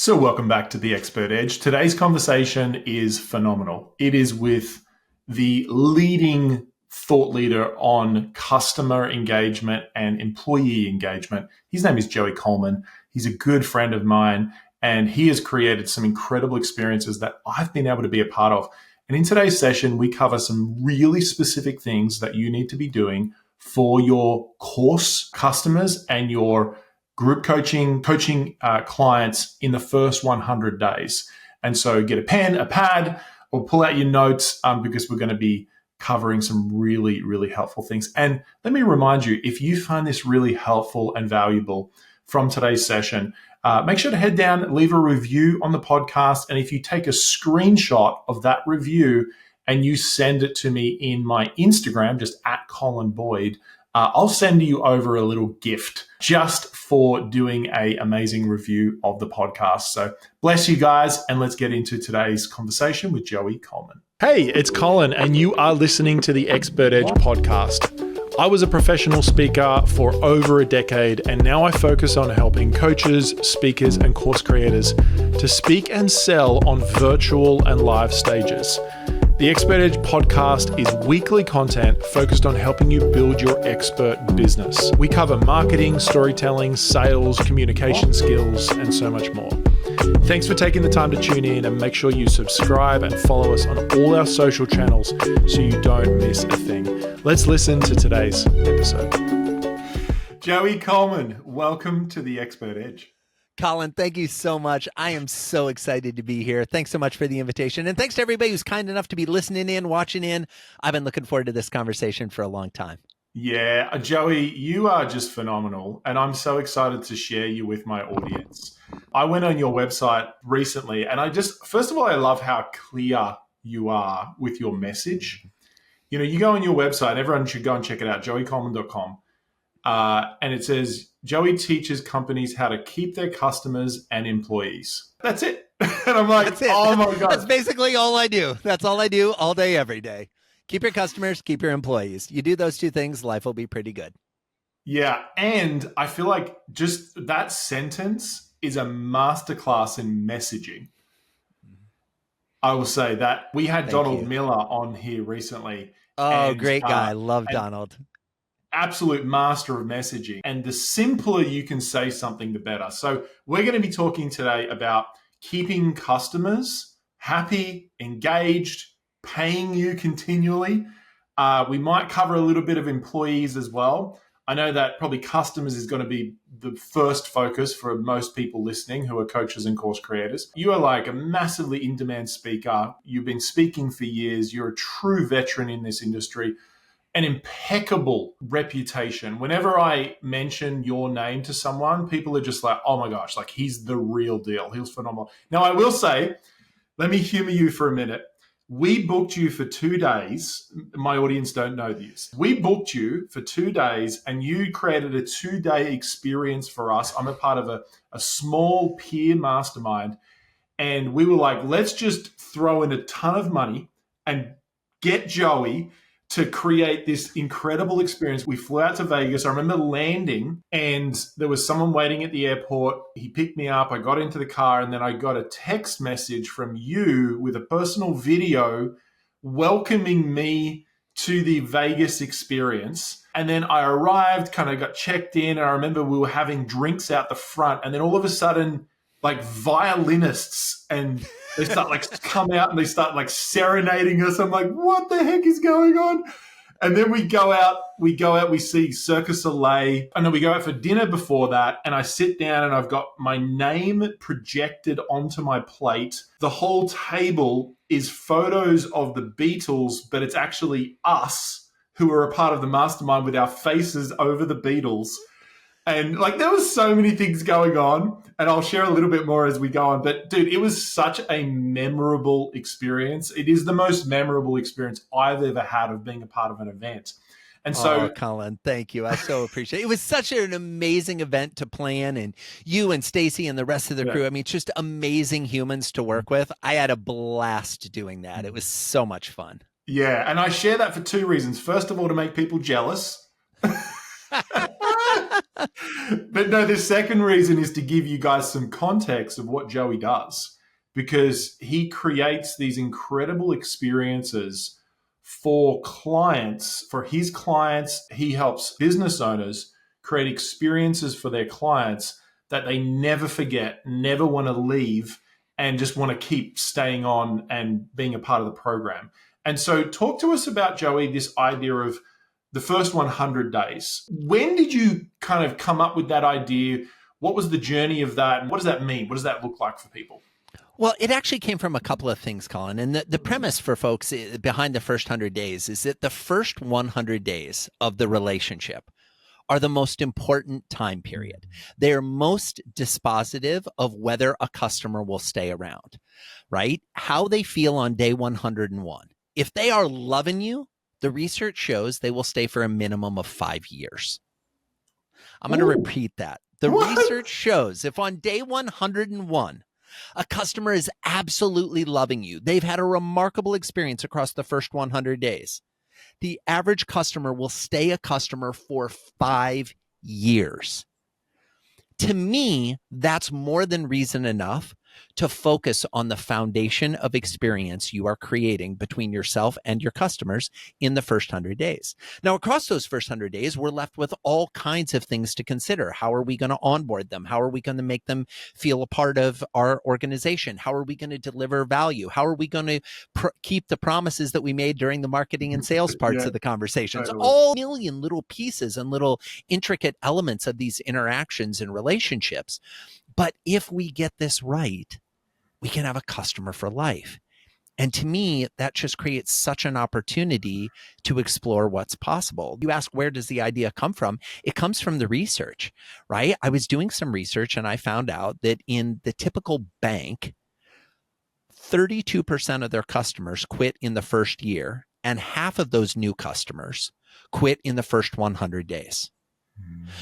So welcome back to The Expert Edge. Today's conversation is phenomenal. It is with the leading thought leader on customer engagement and employee engagement. His name is Joey Coleman. He's a good friend of mine, and he has created some incredible experiences that I've been able to be a part of. And in today's session, we cover some really specific things that you need to be doing for your course customers and your group coaching clients in the first 100 days. And so get a pen, a pad, or pull out your notes because we're going to be covering some really, really helpful things. And let me remind you, if you find this really helpful and valuable from today's session, make sure to head down, leave a review on the podcast. And if you take a screenshot of that review and you send it to me in my Instagram, just at Colin Boyd, I'll send you over a little gift just for doing an amazing review of the podcast. So bless you guys, and let's get into today's conversation with Joey Coleman. Hey, it's Colin, and you are listening to the Expert Edge podcast. I was a professional speaker for over a decade, and now I focus on helping coaches, speakers, and course creators to speak and sell on virtual and live stages. The Expert Edge podcast is weekly content focused on helping you build your expert business. We cover marketing, storytelling, sales, communication skills, and so much more. Thanks for taking the time to tune in, and make sure you subscribe and follow us on all our social channels so you don't miss a thing. Let's listen to today's episode. Joey Coleman, welcome to the Expert Edge. Colin, thank you so much. I am so excited to be here. Thanks so much for the invitation. And thanks to everybody who's kind enough to be listening in, watching in. I've been looking forward to this conversation for a long time. Yeah, Joey, you are just phenomenal. And I'm so excited to share you with my audience. I went on your website recently, and first of all, I love how clear you are with your message. You know, you go on your website, everyone should go and check it out, joeycoleman.com. And it says, Joey teaches companies how to keep their customers and employees. That's it. And I'm like, oh my God. That's basically all I do. That's all I do all day, every day. Keep your customers, keep your employees. You do those two things, life will be pretty good. Yeah. And I feel like just that sentence is a masterclass in messaging. I will say that we had Donald Miller on here recently. Oh, great guy. Love Donald. Absolute master of messaging. And the simpler you can say something, the better. So we're going to be talking today about keeping customers happy, engaged, paying you continually. We might cover a little bit of employees as well. I know that probably customers is going to be the first focus for most people listening who are coaches and course creators. You are like a massively in-demand speaker. You've been speaking for years. You're a true veteran in this industry. An impeccable reputation. Whenever I mention your name to someone, people are just like, oh my gosh, like he's the real deal. He's phenomenal. Now, I will say, let me humor you for a minute. We booked you for 2 days. My audience don't know this. We booked you for 2 days, and you created a 2-day experience for us. I'm a part of a small peer mastermind. And we were like, let's just throw in a ton of money and get Joey to create this incredible experience. We flew out to Vegas. I remember landing, and there was someone waiting at the airport. He picked me up. I got into the car, and then I got a text message from you with a personal video welcoming me to the Vegas experience. And then I arrived, kind of got checked in, and I remember we were having drinks out the front, and then all of a sudden, like violinists and they start like come out and they start like serenading us. I'm like, what the heck is going on? And then we go out, we see Cirque Soleil, and then we go out for dinner before that. And I sit down and I've got my name projected onto my plate. The whole table is photos of the Beatles, but it's actually us who are a part of the mastermind with our faces over the Beatles. And like there was so many things going on, and I'll share a little bit more as we go on. But dude, it was such a memorable experience. It is the most memorable experience I've ever had of being a part of an event. And so, Colin, thank you. I so appreciate it. It was such an amazing event to plan, and you and Stacy and the rest of the crew. I mean, just amazing humans to work with. I had a blast doing that. It was so much fun. Yeah, and I share that for 2 reasons. First of all, to make people jealous. But no, the second reason is to give you guys some context of what Joey does, because he creates these incredible experiences for clients. For his clients, he helps business owners create experiences for their clients that they never forget, never want to leave, and just want to keep staying on and being a part of the program. And so, talk to us about, Joey, this idea of the first 100 days. When did you kind of come up with that idea? What was the journey of that? And what does that mean? What does that look like for people? Well, it actually came from a couple of things, Colin. And the premise for folks behind the first 100 days is that the first 100 days of the relationship are the most important time period. They are most dispositive of whether a customer will stay around, right? How they feel on day 101. If they are loving you, the research shows they will stay for a minimum of 5 years. I'm going to repeat that. The research shows if on day 101, a customer is absolutely loving you, they've had a remarkable experience across the first 100 days, the average customer will stay a customer for 5 years. To me, that's more than reason enough to focus on the foundation of experience you are creating between yourself and your customers in the first 100 days. Now, across those first 100 days, we're left with all kinds of things to consider. How are we going to onboard them? How are we going to make them feel a part of our organization? How are we going to deliver value? How are we going to keep the promises that we made during the marketing and sales parts of the conversations? Totally. All million little pieces and little intricate elements of these interactions and relationships. But if we get this right, we can have a customer for life. And to me, that just creates such an opportunity to explore what's possible. You ask, where does the idea come from? It comes from the research, right? I was doing some research and I found out that in the typical bank, 32% of their customers quit in the first year, and half of those new customers quit in the first 100 days.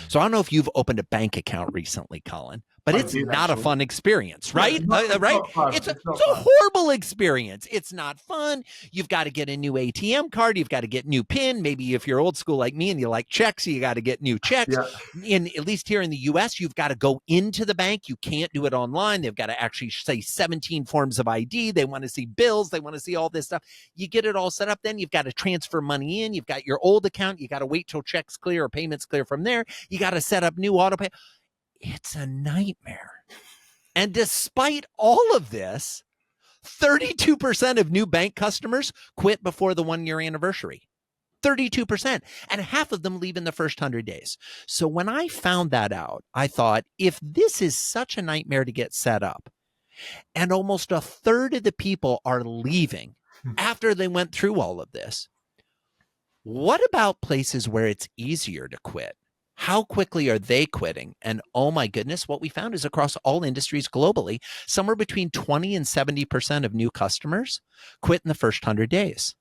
So I don't know if you've opened a bank account recently, Colin, but it's not a fun experience, right? Right? It's a horrible experience. It's not fun. You've got to get a new ATM card. You've got to get new PIN. Maybe if you're old school like me and you like checks, you got to get new checks. Yeah. At least here in the US, you've got to go into the bank. You can't do it online. They've got to actually say 17 forms of ID. They want to see bills. They want to see all this stuff. You get it all set up. Then you've got to transfer money in. You've got your old account. You got to wait till checks clear or payments clear from there. You got to set up new auto pay. It's a nightmare. And despite all of this, 32% of new bank customers quit before the 1-year anniversary. 32%. And half of them leave in the first 100 days. So when I found that out, I thought, if this is such a nightmare to get set up, and almost a third of the people are leaving after they went through all of this, what about places where it's easier to quit? How quickly are they quitting? And oh my goodness, what we found is across all industries globally, somewhere between 20 and 70% of new customers quit in the first 100 days.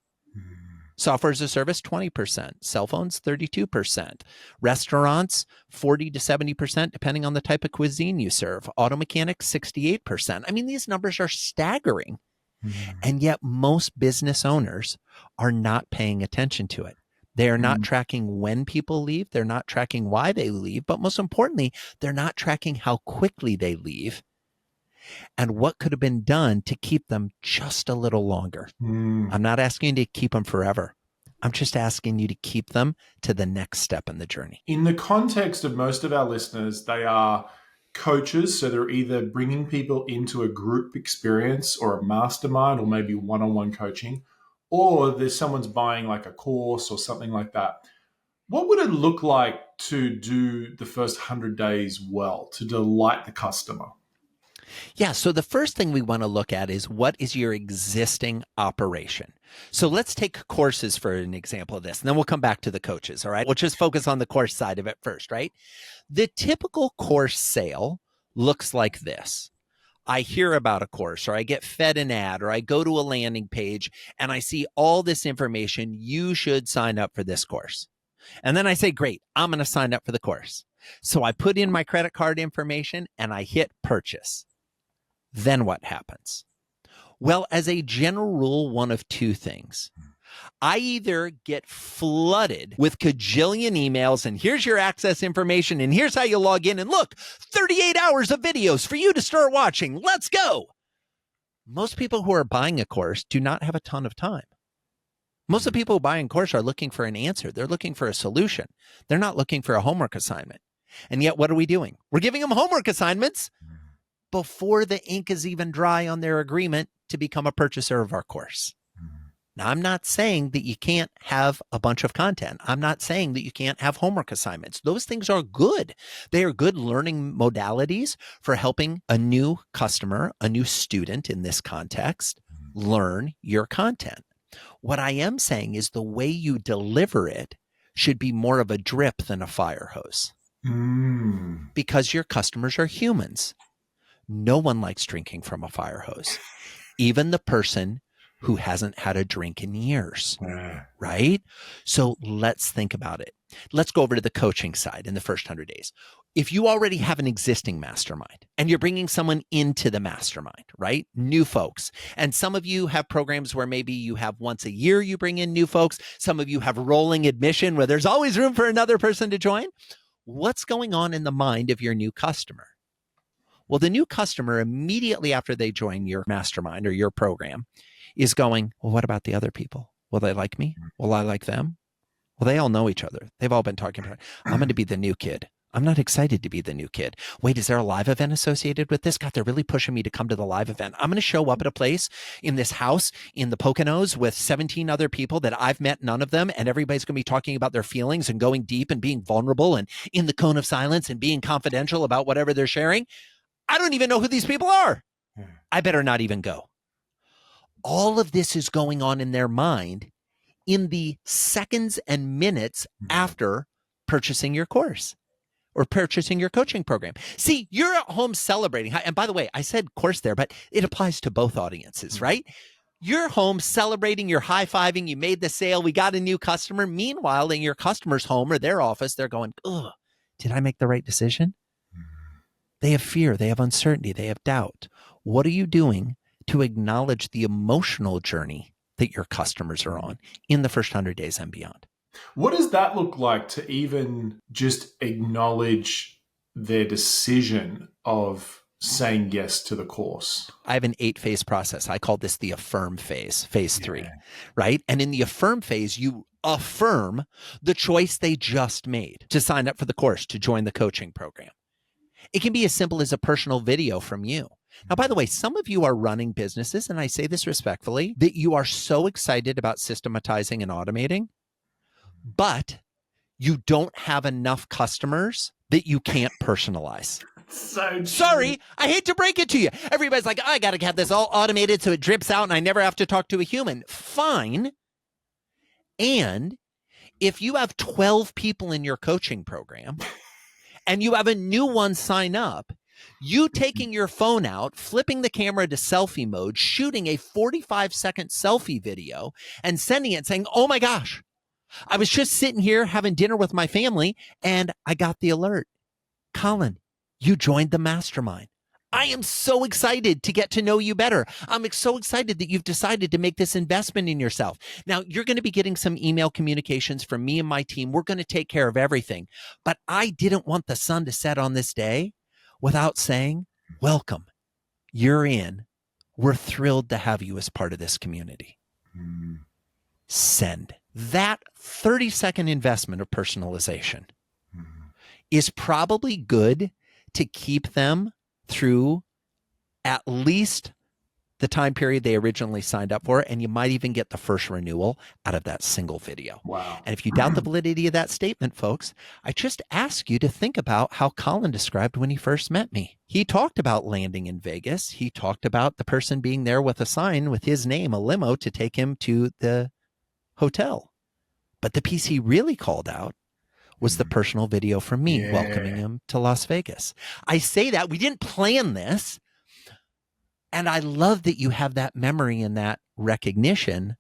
Software as a service, 20%. Cell phones, 32%. Restaurants, 40 to 70%, depending on the type of cuisine you serve. Auto mechanics, 68%. I mean, these numbers are staggering. And yet most business owners are not paying attention to it. They are not tracking when people leave. They're not tracking why they leave. But most importantly, they're not tracking how quickly they leave and what could have been done to keep them just a little longer. I'm not asking you to keep them forever. I'm just asking you to keep them to the next step in the journey. In the context of most of our listeners, they are coaches. So they're either bringing people into a group experience or a mastermind or maybe one-on-one coaching, or there's someone's buying like a course or something like that. What would it look like to do the first 100 days well, to delight the customer? Yeah, so the first thing we want to look at is, what is your existing operation? So let's take courses for an example of this, and then we'll come back to the coaches, all right? We'll just focus on the course side of it first, right? The typical course sale looks like this. I hear about a course, or I get fed an ad, or I go to a landing page and I see all this information. You should sign up for this course. And then I say, great, I'm going to sign up for the course. So I put in my credit card information and I hit purchase. Then what happens? Well, as a general rule, one of two things. I either get flooded with cajillion emails and here's your access information and here's how you log in and look, 38 hours of videos for you to start watching. Let's go. Most people who are buying a course do not have a ton of time. Most of the people who buy a course are looking for an answer. They're looking for a solution. They're not looking for a homework assignment. And yet, what are we doing? We're giving them homework assignments before the ink is even dry on their agreement to become a purchaser of our course. Now, I'm not saying that you can't have a bunch of content. I'm not saying that you can't have homework assignments. Those things are good. They are good learning modalities for helping a new customer, a new student in this context, learn your content. What I am saying is the way you deliver it should be more of a drip than a fire hose. Because your customers are humans. No one likes drinking from a fire hose. Even the person who hasn't had a drink in years, right? So let's think about it. Let's go over to the coaching side in the first 100 days. If you already have an existing mastermind and you're bringing someone into the mastermind, right? New folks. And some of you have programs where maybe you have once a year you bring in new folks. Some of you have rolling admission where there's always room for another person to join. What's going on in the mind of your new customer? Well, the new customer immediately after they join your mastermind or your program is going, well, what about the other people? Will they like me? Will I like them? Well, they all know each other. They've all been talking about it. I'm going to be the new kid. I'm not excited to be the new kid. Wait, is there a live event associated with this? God, they're really pushing me to come to the live event. I'm going to show up at a place in this house in the Poconos with 17 other people that I've met none of them. And everybody's going to be talking about their feelings and going deep and being vulnerable and in the cone of silence and being confidential about whatever they're sharing. I don't even know who these people are. I better not even go. All of this is going on in their mind in the seconds and minutes after purchasing your course or purchasing your coaching program. See, you're at home celebrating. And by the way, I said course there, but it applies to both audiences, right? You're home celebrating, you're high-fiving, you made the sale, we got a new customer. Meanwhile, in your customer's home or their office, they're going, ugh, did I make the right decision? They have fear, they have uncertainty, they have doubt. What are you doing to acknowledge the emotional journey that your customers are on in the first 100 days and beyond? What does that look like to even just acknowledge their decision of saying yes to the course? I have an 8-phase process. I call this the affirm phase, phase 3, right? And in the affirm phase, you affirm the choice they just made to sign up for the course, to join the coaching program. It can be as simple as a personal video from you. Now, by the way, some of you are running businesses, and I say this respectfully, that you are so excited about systematizing and automating, but you don't have enough customers that you can't personalize. So sorry, I hate to break it to you. Everybody's like, I got to have this all automated so it drips out and I never have to talk to a human. Fine. And if you have 12 people in your coaching program and you have a new one sign up, you taking your phone out, flipping the camera to selfie mode, shooting a 45-second selfie video and sending it saying, oh my gosh, I was just sitting here having dinner with my family and I got the alert. Colin, you joined the mastermind. I am so excited to get to know you better. I'm so excited that you've decided to make this investment in yourself. Now, you're going to be getting some email communications from me and my team. We're going to take care of everything. But I didn't want the sun to set on this day without saying, welcome, you're in. We're thrilled to have you as part of this community. Send. That 30-second investment of personalization is probably good to keep them through at least the time period they originally signed up for, and you might even get the first renewal out of that single video. Wow. And if you doubt the validity of that statement, folks, I just ask you to think about how Colin described when he first met me. He talked about landing in Vegas. He talked about the person being there with a sign with his name, a limo, to take him to the hotel. But the piece he really called out was the personal video from me welcoming him to Las Vegas. I say that we didn't plan this. And I love that you have that memory and that recognition,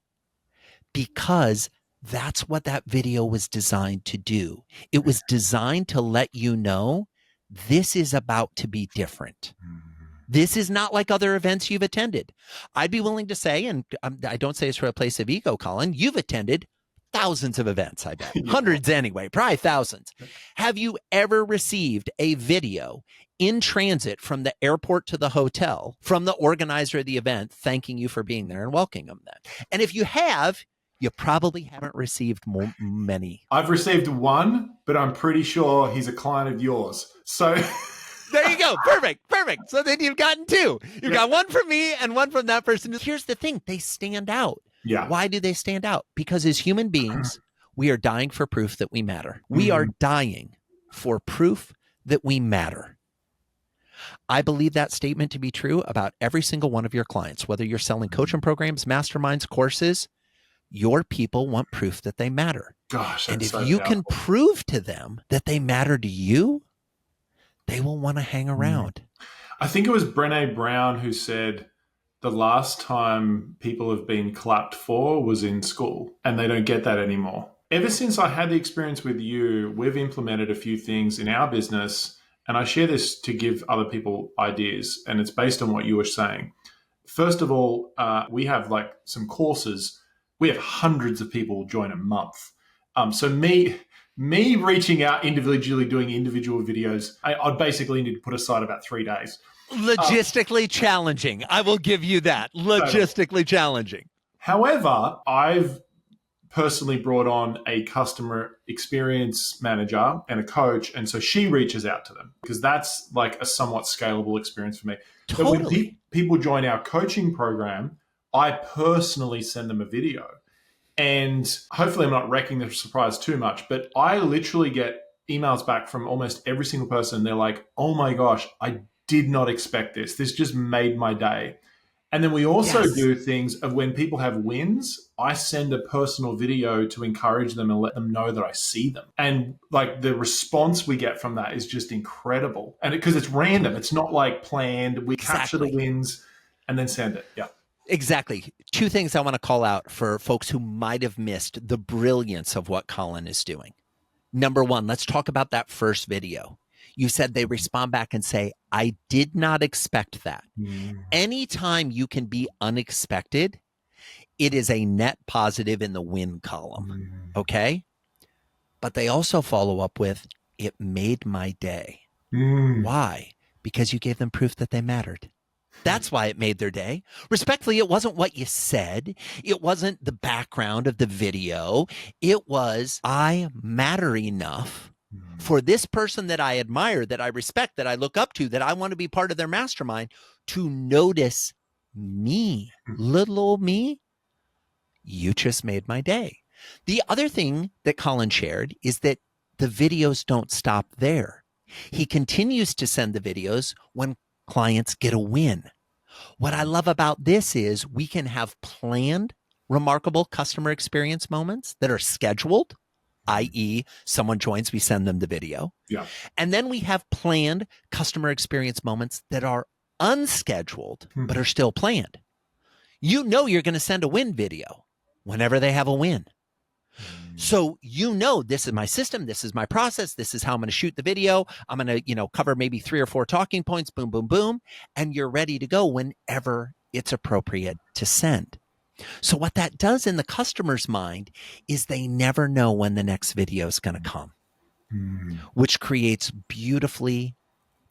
because that's what that video was designed to do. It was designed to let you know this is about to be different. This is not like other events you've attended. I'd be willing to say, and I don't say this for a place of ego, Colin, you've attended thousands of events, I bet. Yeah. Hundreds anyway, probably thousands. Have you ever received a video in transit from the airport to the hotel from the organizer of the event thanking you for being there and welcoming them? And if you have, you probably haven't received many. I've received one, but I'm pretty sure he's a client of yours. So there you go. Perfect. So then you've gotten two. You've got one from me and one from that person. Here's the thing. They stand out. Yeah. Why do they stand out? Because as human beings, we are dying for proof that we matter. We are dying for proof that we matter. I believe that statement to be true about every single one of your clients, whether you're selling coaching programs, masterminds, courses. Your people want proof that they matter. Gosh, and if so you powerful. can prove to them that they matter to you, they will want to hang around. I think it was Brené Brown who said the last time people have been clapped for was in school, and they don't get that anymore. Ever since I had the experience with you, we've implemented a few things in our business, and I share this to give other people ideas, and it's based on what you were saying. First of all, we have like some courses. We have hundreds of people join a month. So me reaching out individually, doing individual videos, I'd basically need to put aside about 3 days. Logistically challenging. I will give you that. Logistically challenging. However, I've personally brought on a customer experience manager and a coach. And so she reaches out to them because that's like a somewhat scalable experience for me. Totally. But when people join our coaching program, I personally send them a video. And hopefully I'm not wrecking the surprise too much, but I literally get emails back from almost every single person. They're like, oh my gosh, I did not expect this. This just made my day. And then we also do things of when people have wins, I send a personal video to encourage them and let them know that I see them. And like the response we get from that is just incredible. And because it's random, it's not like planned. We capture the wins and then send it. Yeah. Exactly. Two things I want to call out for folks who might have missed the brilliance of what Colin is doing. Number one, let's talk about that first video. You said they respond back and say, I did not expect that. Anytime you can be unexpected, it is a net positive in the win column. Okay? But they also follow up with, it made my day. Why? Because you gave them proof that they mattered. That's why it made their day. Respectfully, it wasn't what you said. It wasn't the background of the video. It was, I matter enough for this person that I admire, that I respect, that I look up to, that I want to be part of their mastermind, to notice me, little old me. You just made my day. The other thing that Colin shared is that the videos don't stop there. He continues to send the videos when clients get a win. What I love about this is we can have planned remarkable customer experience moments that are scheduled, i.e. someone joins, we send them the video. Yeah. And then we have planned customer experience moments that are unscheduled, but are still planned. You know you're going to send a win video whenever they have a win. So you know, this is my system, this is my process, this is how I'm going to shoot the video. I'm going to, cover maybe 3 or 4 talking points, boom, boom, boom, and you're ready to go whenever it's appropriate to send. So what that does in the customer's mind is they never know when the next video is going to come, which creates beautifully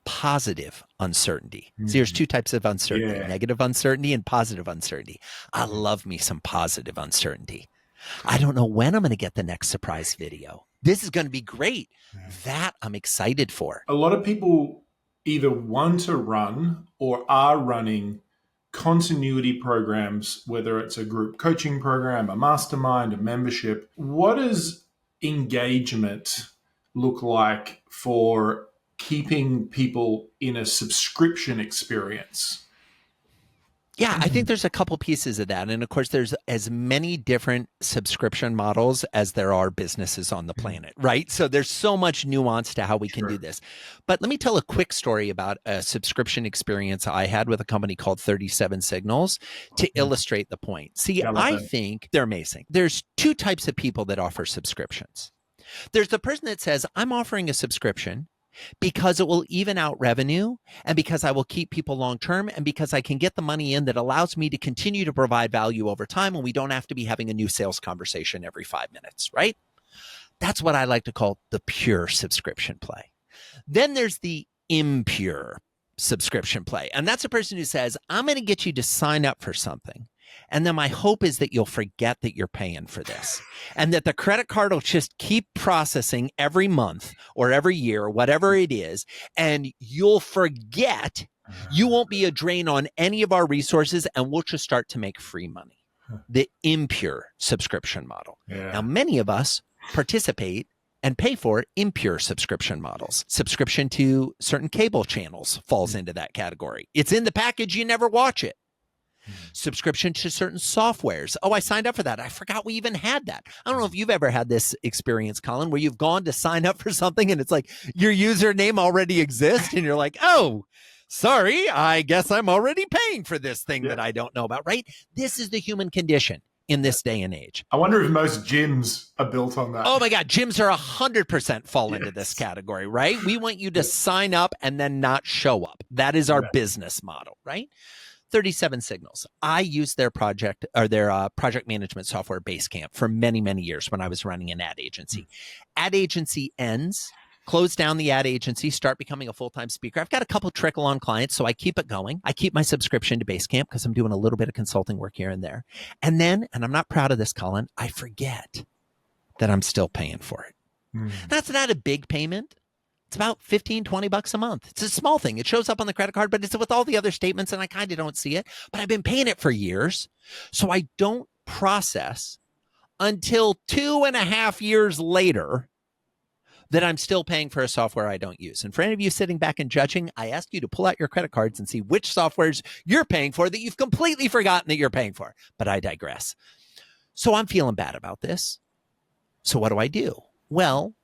positive uncertainty. So there's 2 types of uncertainty, negative uncertainty and positive uncertainty. I love me some positive uncertainty. I don't know when I'm going to get the next surprise video. This is going to be great. That I'm excited for. A lot of people either want to run or are running continuity programs, whether it's a group coaching program, a mastermind, a membership. What does engagement look like for keeping people in a subscription experience? Yeah, I think there's a couple pieces of that. And of course, there's as many different subscription models as there are businesses on the planet, right? So there's so much nuance to how we can do this. But let me tell a quick story about a subscription experience I had with a company called 37 Signals to illustrate the point. See, I think they're amazing. There's 2 types of people that offer subscriptions. There's the person that says, I'm offering a subscription because it will even out revenue, and because I will keep people long-term, and because I can get the money in that allows me to continue to provide value over time, and we don't have to be having a new sales conversation every 5 minutes, right? That's what I like to call the pure subscription play. Then there's the impure subscription play. And that's a person who says, I'm going to get you to sign up for something. And then my hope is that you'll forget that you're paying for this, and that the credit card will just keep processing every month or every year or whatever it is. And you'll forget. You won't be a drain on any of our resources, and we'll just start to make free money. The impure subscription model. Yeah. Now, many of us participate and pay for impure subscription models. Subscription to certain cable channels falls into that category. It's in the package, you never watch it. Subscription to certain softwares. Oh, I signed up for that. I forgot we even had that. I don't know if you've ever had this experience, Colin, where you've gone to sign up for something and it's like your username already exists and you're like, oh, sorry, I guess I'm already paying for this thing that I don't know about, right? This is the human condition in this day and age. I wonder if most gyms are built on that. Oh my God, gyms are 100% fall into this category, right? We want you to sign up and then not show up. That is our business model, right? 37 Signals. I used their project management software Basecamp for many, many years when I was running an ad agency. Ad agency ends, close down the ad agency, start becoming a full-time speaker. I've got a couple trickle-on clients, so I keep it going. I keep my subscription to Basecamp because I'm doing a little bit of consulting work here and there. And then, and I'm not proud of this, Colin, I forget that I'm still paying for it. That's not a big payment. It's about $15-20 a month. It's a small thing. It shows up on the credit card, but it's with all the other statements, and I kind of don't see it. But I've been paying it for years, so I don't process until 2.5 years later that I'm still paying for a software I don't use. And for any of you sitting back and judging, I ask you to pull out your credit cards and see which softwares you're paying for that you've completely forgotten that you're paying for. But I digress. So I'm feeling bad about this. So what do? Well,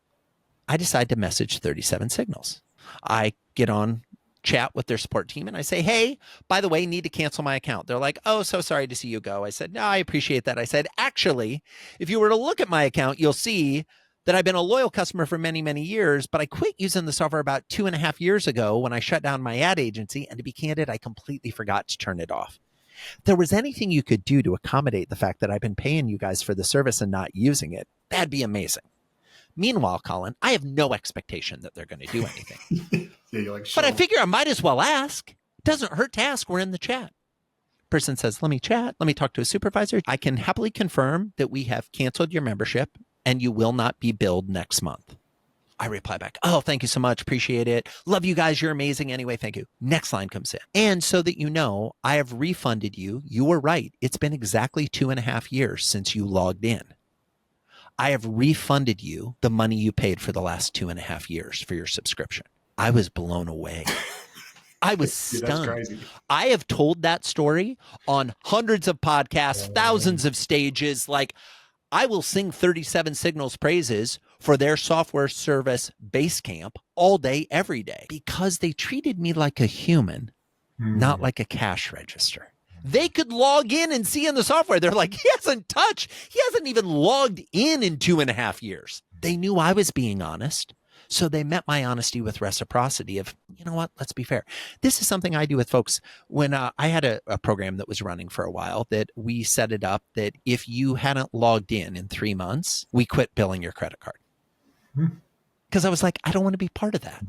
I decide to message 37 Signals. I get on chat with their support team and I say, hey, by the way, need to cancel my account. They're like, oh, so sorry to see you go. I said, no, I appreciate that. I said, actually, if you were to look at my account, you'll see that I've been a loyal customer for many, many years, but I quit using the software about 2.5 years ago when I shut down my ad agency. And to be candid, I completely forgot to turn it off. If there was anything you could do to accommodate the fact that I've been paying you guys for the service and not using it, that'd be amazing. Meanwhile, Colin, I have no expectation that they're going to do anything. You're like, sure. But I figure I might as well ask. It doesn't hurt to ask. We're in the chat. Person says, let me chat. Let me talk to a supervisor. I can happily confirm that we have canceled your membership and you will not be billed next month. I reply back, oh, thank you so much. Appreciate it. Love you guys. You're amazing. Anyway, thank you. Next line comes in. And so that you know, I have refunded you. You were right. It's been exactly 2.5 years since you logged in. I have refunded you the money you paid for the last 2.5 years for your subscription. I was blown away. I was stunned. That's crazy. I have told that story on hundreds of podcasts, thousands of stages. Like, I will sing 37 Signals praises for their software service Basecamp all day, every day, because they treated me like a human, not like a cash register. They could log in and see in the software. They're like, he hasn't even logged in 2.5 years. They knew I was being honest. So they met my honesty with reciprocity of, you know what, let's be fair. This is something I do with folks. When I had a program that was running for a while that we set it up that if you hadn't logged in 3 months, we quit billing your credit card. Because I was like, I don't want to be part of that.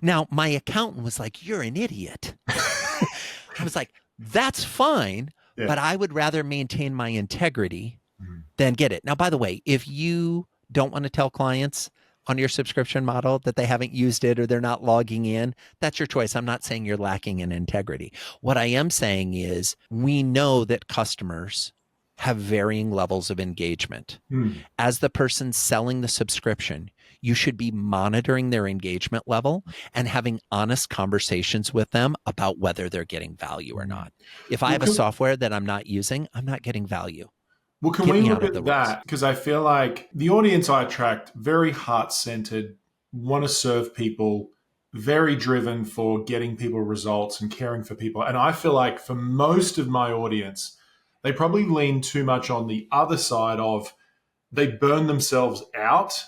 Now, my accountant was like, you're an idiot. I was like, that's fine, but I would rather maintain my integrity than get it. Now, by the way, if you don't want to tell clients on your subscription model that they haven't used it or they're not logging in, that's your choice. I'm not saying you're lacking in integrity. What I am saying is we know that customers have varying levels of engagement. As the person selling the subscription, you should be monitoring their engagement level and having honest conversations with them about whether they're getting value or not. If I have a software that I'm not using, I'm not getting value. Well, can we look at that? Because I feel like the audience I attract, very heart-centered, want to serve people, very driven for getting people results and caring for people. And I feel like for most of my audience, they probably lean too much on the other side of they burn themselves out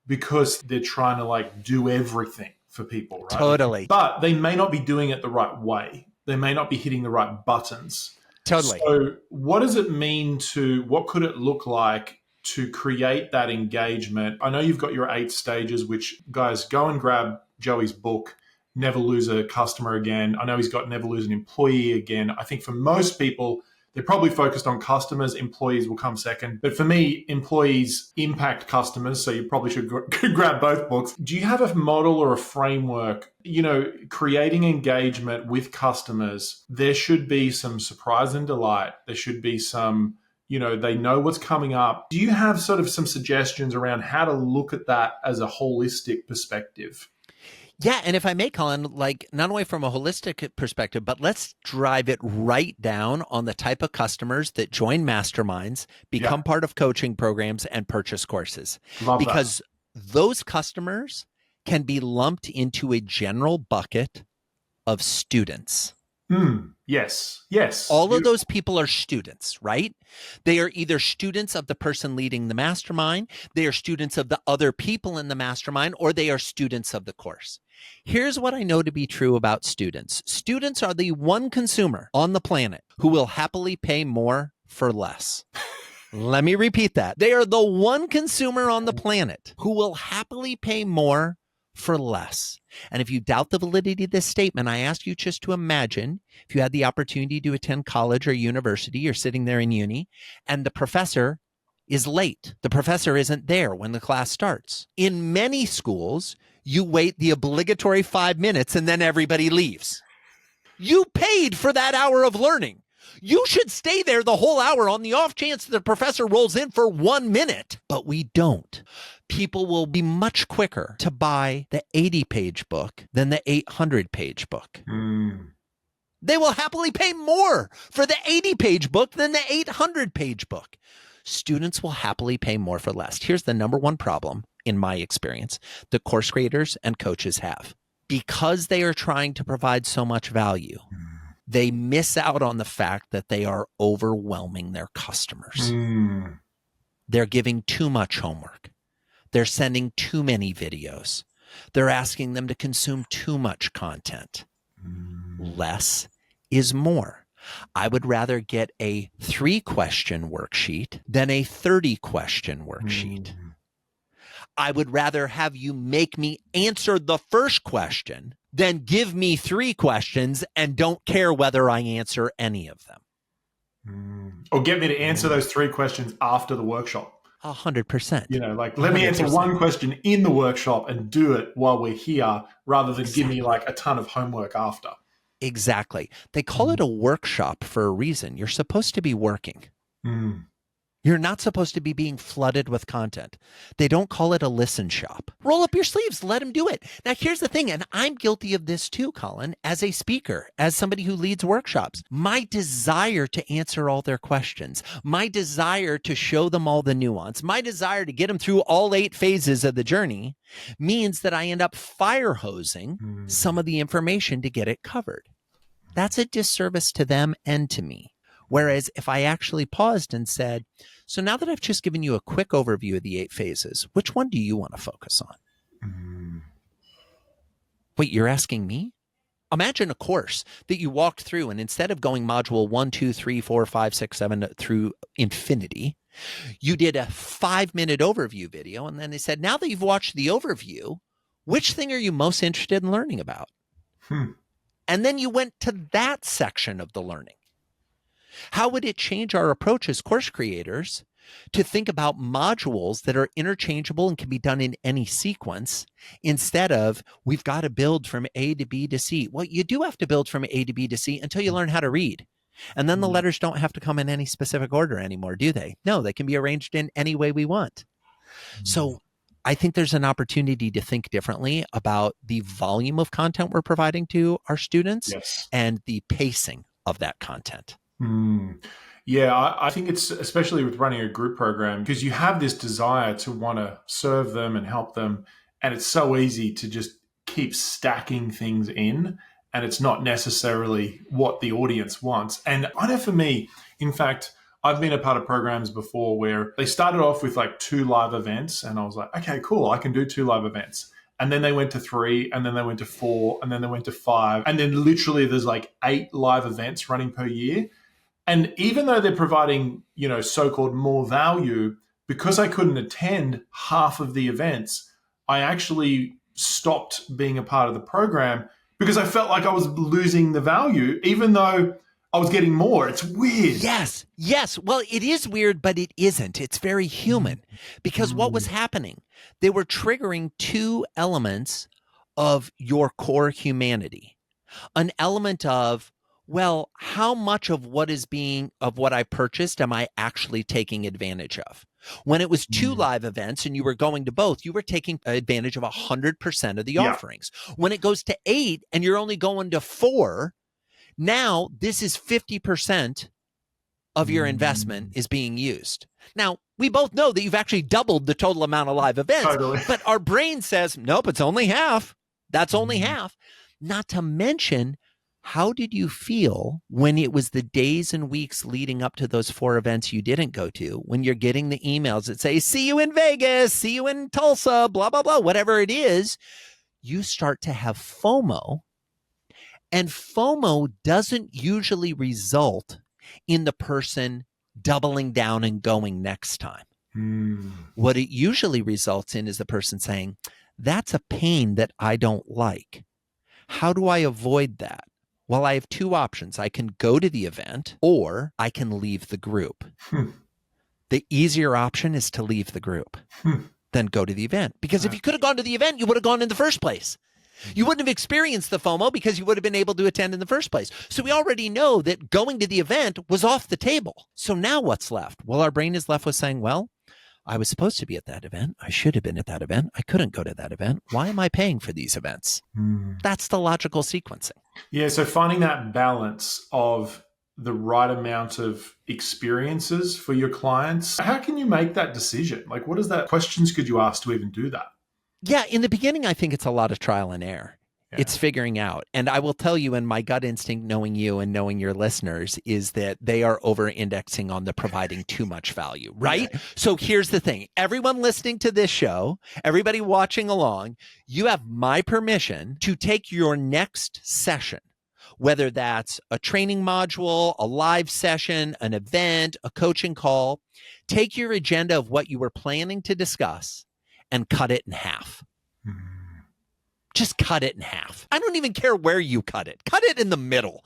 because they're trying to like do everything for people, right? Totally. But they may not be doing it the right way. They may not be hitting the right buttons. Totally. So what does it mean what could it look like to create that engagement? I know you've got your 8 stages, which guys, go and grab Joey's book, Never Lose a Customer Again. I know he's got Never Lose an Employee Again. I think for most people, they're probably focused on customers. Employees will come second. But for me, employees impact customers. So you probably should grab both books. Do you have a model or a framework, creating engagement with customers? There should be some surprise and delight. There should be some, they know what's coming up. Do you have sort of some suggestions around how to look at that as a holistic perspective? Yeah, and if I may, Colin, like not only from a holistic perspective, but let's drive it right down on the type of customers that join masterminds, become part of coaching programs, and purchase courses. Love because those customers can be lumped into a general bucket of students. Yes. All of those people are students, right? They are either students of the person leading the mastermind, they are students of the other people in the mastermind, or they are students of the course. Here's what I know to be true about students. Students are the one consumer on the planet who will happily pay more for less. Let me repeat that. They are the one consumer on the planet who will happily pay more for less. And if you doubt the validity of this statement, I ask you just to imagine if you had the opportunity to attend college or university, you're sitting there in uni, and the professor is late. The professor isn't there when the class starts. In many schools, you wait the obligatory 5 minutes and then everybody leaves. You paid for that hour of learning. You should stay there the whole hour on the off chance that the professor rolls in for 1 minute, but we don't. People will be much quicker to buy the 80-page book than the 800-page book. They will happily pay more for the 80-page book than the 800-page book. Students will happily pay more for less. Here's the number one problem, in my experience, the course creators and coaches have. Because they are trying to provide so much value, they miss out on the fact that they are overwhelming their customers. They're giving too much homework. They're sending too many videos. They're asking them to consume too much content. Less is more. I would rather get a 3-question worksheet than a 30-question worksheet. I would rather have you make me answer the first question than give me 3 questions and don't care whether I answer any of them. Or get me to answer those 3 questions after the workshop. 100%. Let me answer 1 question in the workshop and do it while we're here rather than give me like a ton of homework after. Exactly. They call it a workshop for a reason. You're supposed to be working. You're not supposed to be being flooded with content. They don't call it a listen shop. Roll up your sleeves, let them do it. Now, here's the thing, and I'm guilty of this too, Colin, as a speaker, as somebody who leads workshops. My desire to answer all their questions, my desire to show them all the nuance, my desire to get them through all 8 phases of the journey means that I end up fire hosing some of the information to get it covered. That's a disservice to them and to me. Whereas if I actually paused and said, so now that I've just given you a quick overview of the 8 phases, which one do you want to focus on? Wait, you're asking me? Imagine a course that you walked through, and instead of going module 1, 2, 3, 4, 5, 6, 7 through infinity, you did a 5-minute overview video. And then they said, now that you've watched the overview, which thing are you most interested in learning about? And then you went to that section of the learning. How would it change our approach as course creators to think about modules that are interchangeable and can be done in any sequence instead of we've got to build from A to B to C? Well, you do have to build from A to B to C until you learn how to read. And then the letters don't have to come in any specific order anymore, do they? No, they can be arranged in any way we want. So I think there's an opportunity to think differently about the volume of content we're providing to our students and the pacing of that content. Yeah, I think it's especially with running a group program because you have this desire to want to serve them and help them. And it's so easy to just keep stacking things in. And it's not necessarily what the audience wants. And I know for me, in fact, I've been a part of programs before where they started off with like 2 live events, and I was like, okay, cool, I can do 2 live events. And then they went to 3, and then they went to 4, and then they went to 5. And then literally there's like 8 live events running per year. And even though they're providing, so-called more value, because I couldn't attend half of the events, I actually stopped being a part of the program because I felt like I was losing the value, even though I was getting more. It's weird. Yes. Well, it is weird, but it isn't. It's very human because what was happening? They were triggering 2 elements of your core humanity. An element of, well, how much of what I purchased am I actually taking advantage of? When it was 2 live events and you were going to both, you were taking advantage of 100% of the offerings. When it goes to 8 and you're only going to 4, now this is 50% of your investment is being used. Now, we both know that you've actually doubled the total amount of live events, Totally. but our brain says, nope, it's only half. That's only half. Not to mention, how did you feel when it was the days and weeks leading up to those 4 events you didn't go to, when you're getting the emails that say, see you in Vegas, see you in Tulsa, blah, blah, blah, whatever it is, you start to have FOMO. And FOMO doesn't usually result in the person doubling down and going next time. What it usually results in is the person saying, that's a pain that I don't like. How do I avoid that? Well, I have 2 options. I can go to the event or I can leave the group. The easier option is to leave the group than go to the event. Because if you could have gone to the event, you would have gone in the first place. You wouldn't have experienced the FOMO because you would have been able to attend in the first place. So we already know that going to the event was off the table. So now what's left? Well, our brain is left with saying, well, I was supposed to be at that event. I should have been at that event. I couldn't go to that event. Why am I paying for these events? That's the logical sequencing. Yeah, so finding that balance of the right amount of experiences for your clients. How can you make that decision? Like, what is that? Questions could you ask to even do that? Yeah, in the beginning, I think it's a lot of trial and error. Yeah. It's figuring out. And I will tell you, and my gut instinct, knowing you and knowing your listeners, is that they are over-indexing on the providing too much value, right? Yeah. So here's the thing. Everyone listening to this show, everybody watching along, you have my permission to take your next session, whether that's a training module, a live session, an event, a coaching call, take your agenda of what you were planning to discuss and cut it in half. Just cut it in half. I don't even care where you cut it. Cut it in the middle.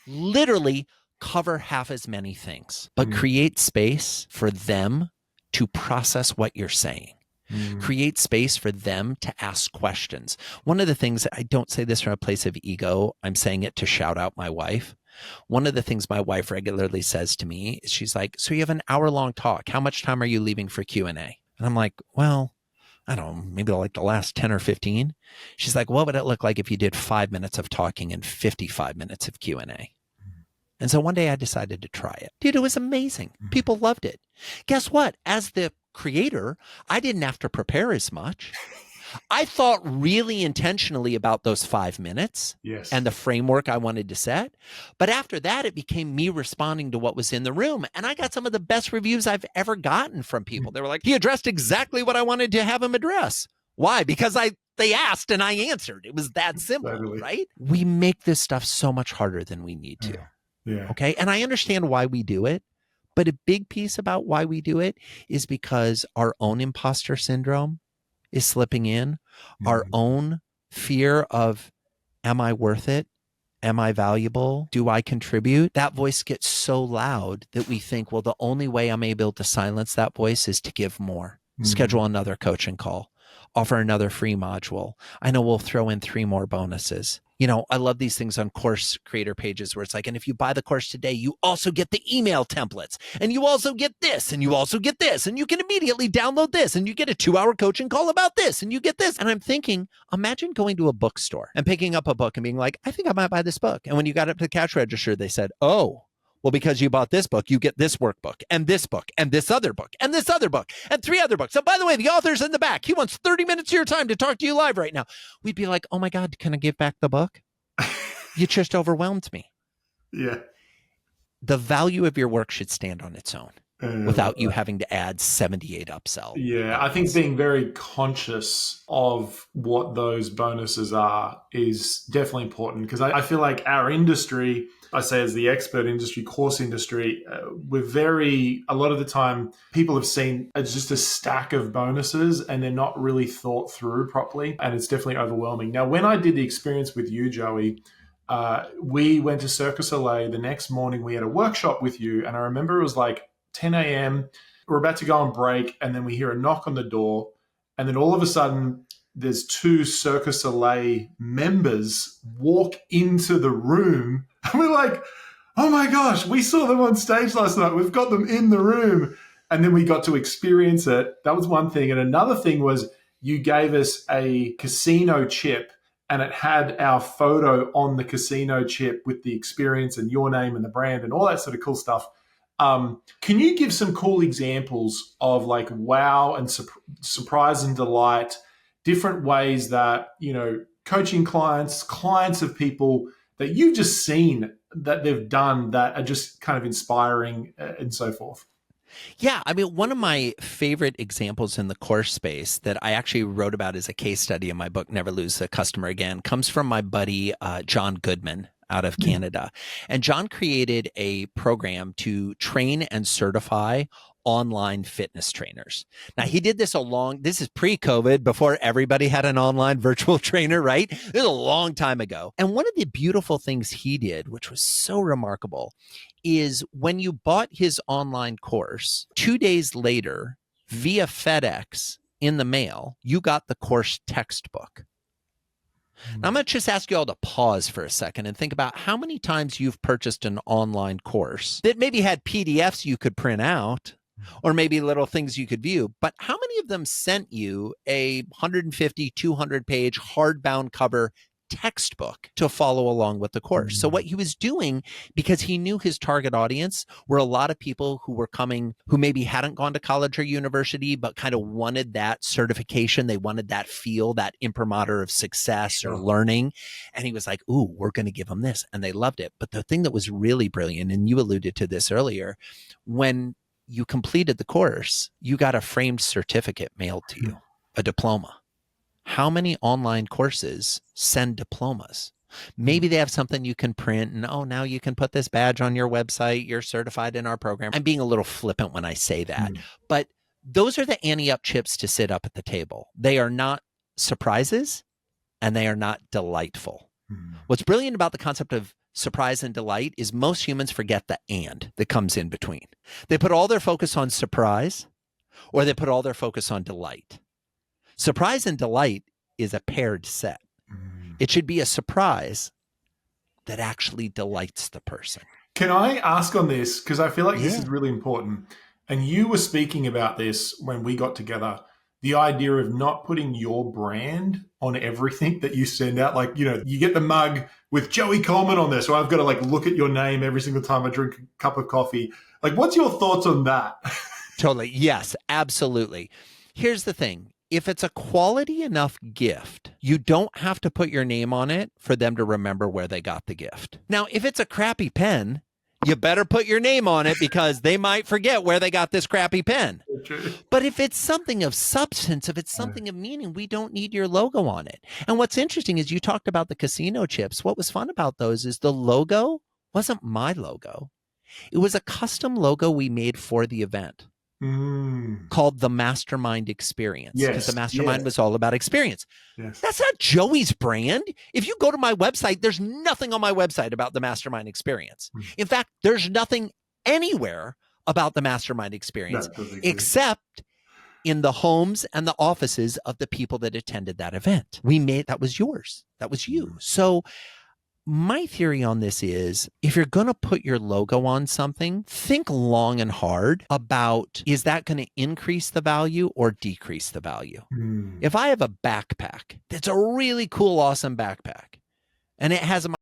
Literally cover half as many things, but create space for them to process what you're saying. Create space for them to ask questions. One of the things, I don't say this from a place of ego, I'm saying it to shout out my wife. One of the things my wife regularly says to me is she's like, so you have an hour-long talk. How much time are you leaving for Q&A? And I'm like, well, I don't know, maybe like the last 10 or 15. She's like, what would it look like if you did 5 minutes of talking and 55 minutes of Q&A? And so one day I decided to try it. Dude, it was amazing. People loved it. Guess what? As the creator, I didn't have to prepare as much. I thought really intentionally about those 5 minutes and the framework I wanted to set. But after that, it became me responding to what was in the room. And I got some of the best reviews I've ever gotten from people. They were like, he addressed exactly what I wanted to have him address. Why? Because they asked and I answered. It was that simple, right? We make this stuff so much harder than we need to. Okay. And I understand why we do it. But a big piece about why we do it is because our own imposter syndrome is slipping in, our own fear of, am I worth it? Am I valuable? Do I contribute? That voice gets so loud that we think, well, the only way I'm able to silence that voice is to give more, schedule another coaching call, offer another free module. I know we'll throw in 3 more bonuses. You know, I love these things on course creator pages where it's like, and if you buy the course today, you also get the email templates and you also get this and you also get this and you can immediately download this and you get a 2-hour coaching call about this and you get this. And I'm thinking, imagine going to a bookstore and picking up a book and being like, I think I might buy this book. And when you got up to the cash register, they said, oh, well, because you bought this book, you get this workbook and this book and this other book and this other book and 3 other books. And by the way, the author's in the back. He wants 30 minutes of your time to talk to you live right now. We'd be like, oh my God, can I give back the book? You just overwhelmed me. Yeah. the value of your work should stand on its own without you having to add 78 upsell. Yeah, I think being very conscious of what those bonuses are is definitely important, because I feel like our industry, I say as the expert industry, course industry, a lot of the time people have seen it's just a stack of bonuses and they're not really thought through properly. And it's definitely overwhelming. Now, when I did the experience with you, Joey, we went to Circus LA. The next morning we had a workshop with you. And I remember it was like 10 a.m. We're about to go on break, and then we hear a knock on the door. And then all of a sudden, there's two Circus LA members walk into the room. And we're like, oh my gosh, we saw them on stage last night. We've got them in the room. And then we got to experience it. That was one thing. And another thing was you gave us a casino chip, and it had our photo on the casino chip with the experience and your name and the brand and all that sort of cool stuff. Can you give some cool examples of like wow and surprise and delight, different ways that, coaching clients of people that you've just seen that they've done that are just kind of inspiring and so forth? Yeah, I mean, one of my favorite examples in the course space that I actually wrote about as a case study in my book, Never Lose a Customer Again, comes from my buddy, John Goodman out of Canada. And John created a program to train and certify online fitness trainers. Now, he did this this is pre-COVID, before everybody had an online virtual trainer, right? This is a long time ago. And one of the beautiful things he did, which was so remarkable, is when you bought his online course, 2 days later, via FedEx in the mail, you got the course textbook. Now, I'm going to just ask you all to pause for a second and think about how many times you've purchased an online course that maybe had PDFs you could print out, or maybe little things you could view, but how many of them sent you a 150, 200-page hardbound cover textbook to follow along with the course? So what he was doing, because he knew his target audience were a lot of people who were coming, who maybe hadn't gone to college or university, but kind of wanted that certification. They wanted that feel, that imprimatur of success or learning. And he was like, ooh, we're going to give them this. And they loved it. But the thing that was really brilliant, and you alluded to this earlier, when you completed the course, you got a framed certificate mailed to you, a diploma. How many online courses send diplomas? Maybe they have something you can print and, oh, now you can put this badge on your website. You're certified in our program. I'm being a little flippant when I say that, but those are the ante-up chips to sit up at the table. They are not surprises and they are not delightful. What's brilliant about the concept of surprise and delight is most humans forget the and that comes in between. They put all their focus on surprise, or they put all their focus on delight. Surprise and delight is a paired set. It should be a surprise that actually delights the person. Can I ask on this? Because I feel like this is really important. And you were speaking about this when we got together, the idea of not putting your brand on everything that you send out. Like, you get the mug with Joey Coleman on there, so I've got to like look at your name every single time I drink a cup of coffee. Like, what's your thoughts on that? Totally. Yes, absolutely. Here's the thing. If it's a quality enough gift, you don't have to put your name on it for them to remember where they got the gift. Now, if it's a crappy pen, you better put your name on it because they might forget where they got this crappy pen. But if it's something of substance, if it's something of meaning, we don't need your logo on it. And what's interesting is you talked about the casino chips. What was fun about those is the logo wasn't my logo. It was a custom logo we made for the event. Called the Mastermind Experience, because the Mastermind was all about experience. That's not Joey's brand. If you go to my website, there's nothing on my website about the Mastermind Experience. In fact, there's nothing anywhere about the Mastermind Experience except in the homes and the offices of the people that attended that event. That was yours. That was you. So my theory on this is, if you're going to put your logo on something, think long and hard about, is that going to increase the value or decrease the value? If I have a backpack that's a really cool, awesome backpack, and it has